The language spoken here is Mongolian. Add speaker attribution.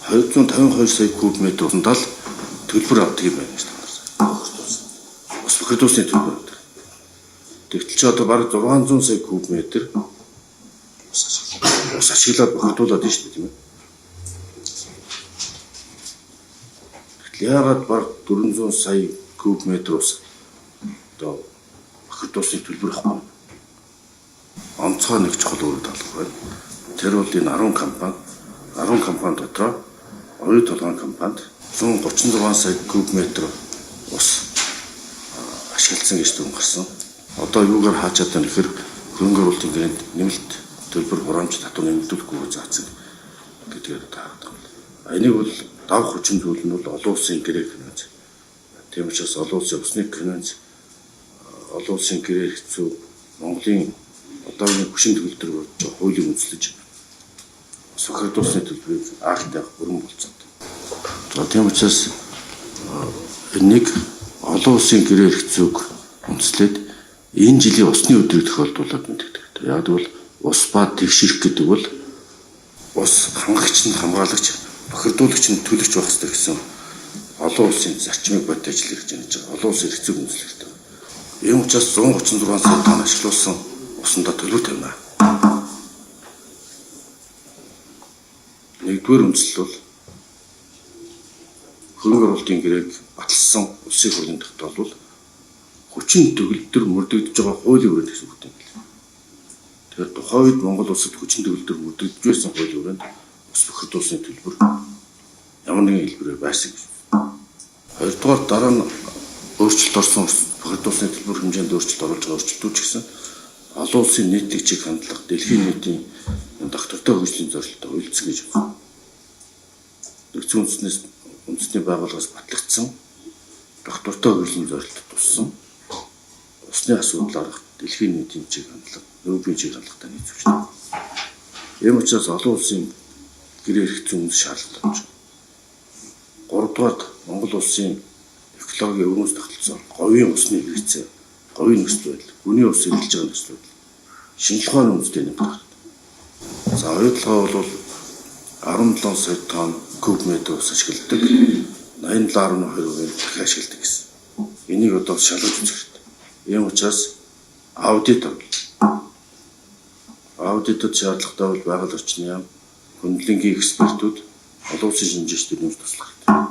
Speaker 1: 252 сая куб метр усанд л төлбөр авдаг юм байна гэж танаар. Ус бохирд усны төлбөр авдаг. Тэгтэл ч одоо бараг 600 сая куб метр ус ашиглаад бохирдуулаад байна шүү дээ, тийм ээ. Тэгтэл яагаад бараг 400 сая куб метр ус одоо бохирд усны төлбөр авахгүй? Онцгой нэг чухал үүрэг талах байна. Тэр бол энэ 10 компани дотроо оюу толгойн компанид 136 сая куб метр ус ашигласан гэж дүн гарсан. Одоо юугаар хаачаад байна гэхээр хөрөнгө оруулалтын гэрээнд нэмэлт төлбөр хураамж татвар нэмэгдүүлэхгүй заасан гэдгээр таадаг. Энийг бол давх хүчин зүйл нь бол олон улсын гэрээ финанс. Тийм учраас олон улсын усны финанс, олон улсын гэрээ хэцүү Монголын одоогийн хүчин төгөлдөр болж хуулийн үндэслэж бохирд усны төлбөрийг аахтай өрн болцоод. За тийм учраас энийг олон улсын гэрээ хэцүүг үндэслээд энэ жилийн усны өдрийг тохиолдуулаад мэддэг. Яг бол ус ба тэгшэрх гэдэг бол ус хангагч нь хамгаалагч, бохирдуулагч нь төлөгч байх хэрэгтэй гэсэн олон улсын зарчмыг бодож ажиллаж хийж байгаа. Олон улсын хэцүүг үндэслэдэг. Ийм учраас 136 сая тонн ашиглуулсан усандаа төлөв тавина. Нэгдүгээр үндэслэл бол хөрөнгө оруулалтын гэрээг баталсан улсын хурлын тогтоол хүчин төгөлдөр мөрдөгдөж байгаа хуулийн хүрээнд гэсэн үг юм. Тэгэхээр тухайн үед Монгол улсад хүчин төгөлдөр мөрдөгдөж байсан хуулийн хүрээнд ус бохирд усны төлбөр ямар нэгэн хэлбэрээр байсан гэж. Хоёрдугаар дараа нь өөрчлөлт орсон бохирд усны төлбөр хэмжээнд өөрчлөлт оруулж байгаа өөрчлөлтүүд ч гэсэн олон улсын нийтлэг чиг хандлага, дэлхийн нийтийн доктортой хөгжлийн зорилттой үйлцэн гэж байна. Нөхцөл үндэсний байгууллагаас батлагдсан доктортой хөгжлийн зорилтод туссан усны асуудлаар дэлхийн нийтийн чиг хандлага, нөөцийн чиг хандлагатай нийцвч. Ийм учраас олон улсын гэрээ хэрэгцээ үндэс шаардлагатай байна. Гуравдугаар Монгол улсын экологийн өвөөс тогтолцоо говийн усны хэрэгцээ, говийн нөхцөл байдал, хүний ус эргэлж байгаа нөхцөл байдал шинжлэх ухааны үндэстэй нэмэгдэх. За оюутлогоо бол 17 сая тонн куб метр ус ашигладаг, 87.2% дахин ашигладаг гэсэн. Энийг одоо шалгаж үзэх хэрэгтэй. Ийм учраас аудитод шаардлагатай бол байгаль орчны яам, хөндлөнгийн экспертүүд олон улсын шинжээчдүүд нэмж туслах хэрэгтэй.